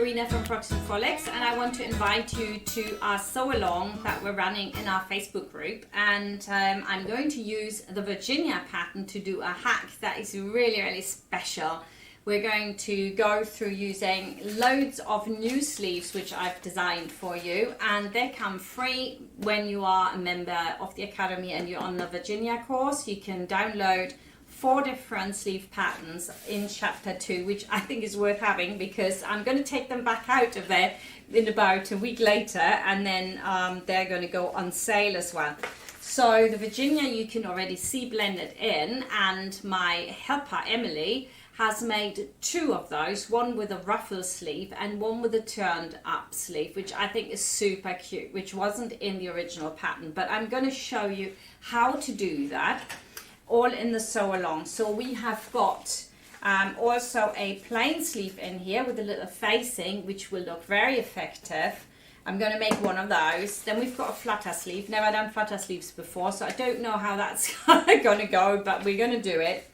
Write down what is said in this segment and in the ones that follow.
Marina from Frocks Frolics, and I want to invite you to our sew along that we're running in our Facebook group. And I'm going to use the Virginia pattern to do a hack that is really special. We're going to go through using loads of new sleeves which I've designed for you, and they come free when you are a member of the Academy and you're on the Virginia course. You can download 4 different sleeve patterns in chapter 2, which I think is worth having because I'm going to take them back out of there in about a week later, and then they're going to go on sale as well. So the Virginia you can already see blended in, and my helper Emily has made 2 of those, one with a ruffle sleeve and one with a turned up sleeve, which I think is super cute, which wasn't in the original pattern, but I'm going to show you how to do that all in the sew along. So we have got also a plain sleeve in here with a little facing, which will look very effective. I'm going to make one of those. Then we've got a flutter sleeve. Never done flutter sleeves before, so I don't know how that's going to go, but we're going to do it.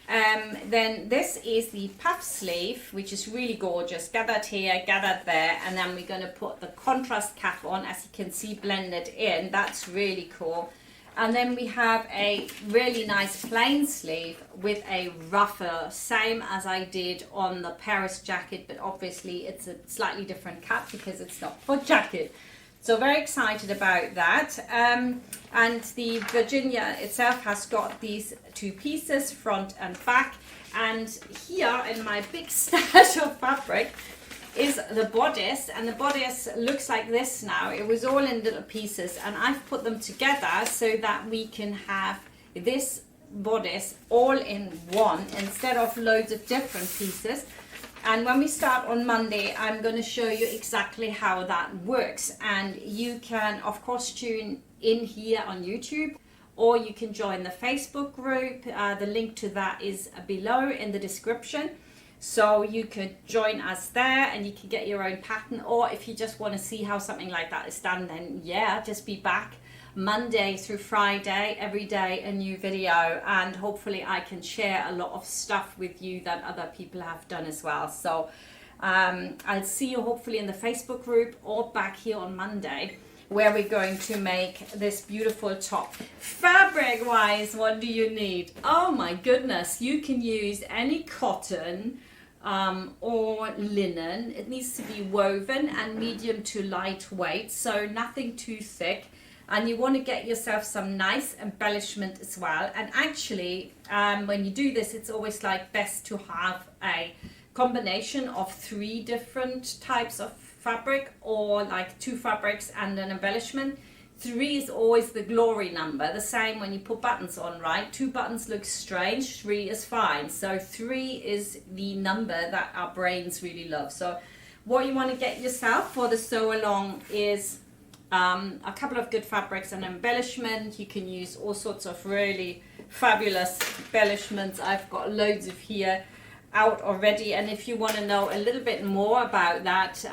Then this is the puff sleeve, which is really gorgeous, gathered here, gathered there, and then we're going to put the contrast cap on, as you can see blended in. That's really cool. And then we have a really nice plain sleeve with a ruffle, same as I did on the Paris jacket, but obviously it's a slightly different cut because it's not for jacket. So very excited about that. And the Virginia itself has got these 2 pieces, front and back. And here in my big stash of fabric is the bodice, and the bodice looks like this now. It was all in little pieces, and I've put them together so that we can have this bodice all in one instead of loads of different pieces. And when we start on Monday, I'm going to show you exactly how that works, and you can of course tune in here on YouTube, or you can join the Facebook group. The link to that is below in the description. So you could join us there and you can get your own pattern, or if you just want to see how something like that is done, then yeah, just be back Monday through Friday, every day a new video, and hopefully I can share a lot of stuff with you that other people have done as well. So I'll see you hopefully in the Facebook group or back here on Monday, where we're going to make this beautiful top. Fabric wise, what do you need? Oh my goodness, you can use any cotton or linen. It needs to be woven and medium to lightweight, so nothing too thick. And you want to get yourself some nice embellishment as well. And actually, when you do this, it's always like best to have a combination of 3 different types of fabric, or like 2 fabrics and an embellishment. 3 is always the glory number. The same when you put buttons on, right? 2 buttons look strange, 3 is fine. So 3 is the number that our brains really love. So what you want to get yourself for the sew along is a couple of good fabrics and embellishment. You can use all sorts of really fabulous embellishments. I've got loads of here out already, and if you want to know a little bit more about that,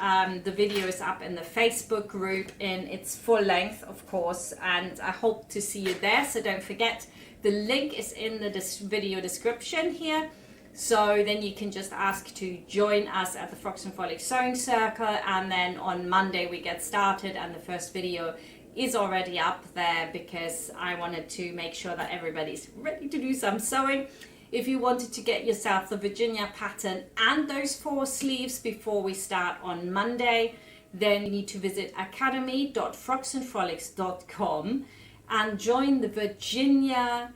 the video is up in the Facebook group in its full length, of course, and I hope to see you there. So don't forget, the link is in the video description here, so then you can just ask to join us at the Frocks and Frolics sewing circle, and then on Monday we get started, and the first video is already up there because I wanted to make sure that everybody's ready to do some sewing. If you wanted to get yourself the Virginia pattern and those 4 sleeves before we start on Monday, then you need to visit academy.frocksandfrolics.com and join the Virginia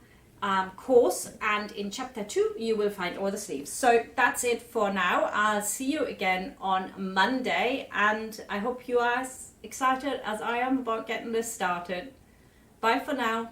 course, and in chapter 2 you will find all the sleeves. So that's it for now. I'll see you again on Monday, and I hope you are as excited as I am about getting this started. Bye for now.